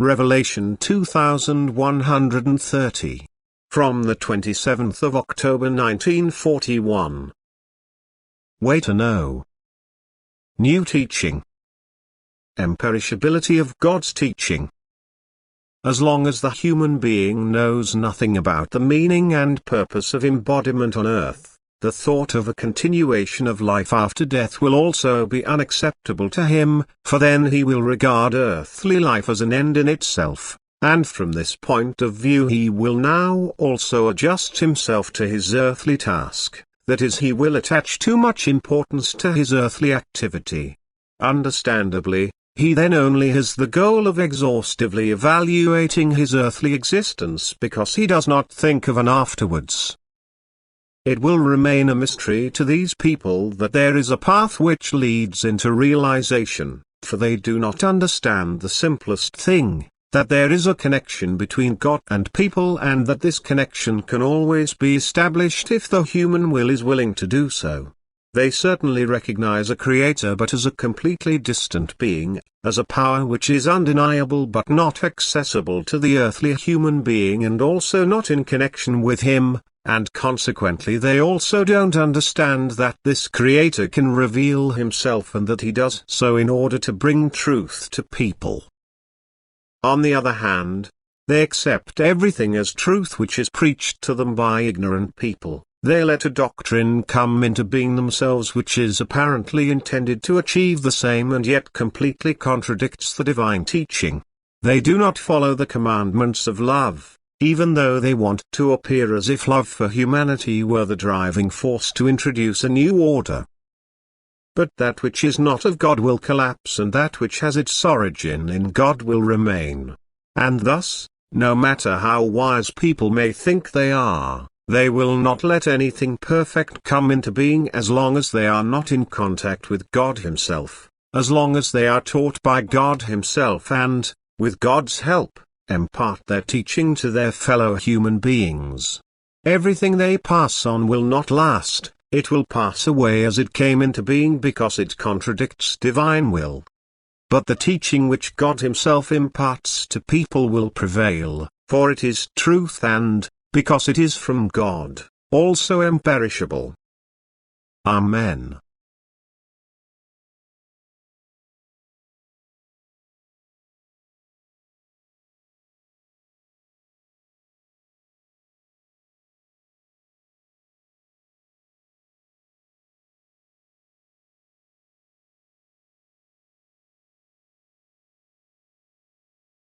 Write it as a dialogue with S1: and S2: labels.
S1: Revelation 2130. From the 27th of October 1941. Way to know. New teaching. Imperishability of God's teaching. As long as the human being knows nothing about the meaning and purpose of embodiment on earth, the thought of a continuation of life after death will also be unacceptable to him, for then he will regard earthly life as an end in itself, and from this point of view he will now also adjust himself to his earthly task, that is, he will attach too much importance to his earthly activity. Understandably, he then only has the goal of exhaustively evaluating his earthly existence because he does not think of an afterwards. It will remain a mystery to these people that there is a path which leads into realization, for they do not understand the simplest thing, that there is a connection between God and people and that this connection can always be established if the human will is willing to do so. They certainly recognize a creator but as a completely distant being, as a power which is undeniable but not accessible to the earthly human being and also not in connection with him. And consequently they also don't understand that this creator can reveal himself and that he does so in order to bring truth to people. On the other hand, they accept everything as truth which is preached to them by ignorant people. They let a doctrine come into being themselves which is apparently intended to achieve the same and yet completely contradicts the divine teaching. They do not follow the commandments of love, even though they want to appear as if love for humanity were the driving force to introduce a new order. But that which is not of God will collapse and that which has its origin in God will remain. And thus, no matter how wise people may think they are, they will not let anything perfect come into being as long as they are not in contact with God Himself, as long as they are taught by God Himself and, with God's help, impart their teaching to their fellow human beings. Everything they pass on will not last, it will pass away as it came into being because it contradicts divine will. But the teaching which God Himself imparts to people will prevail, for it is truth and, because it is from God, also imperishable. Amen.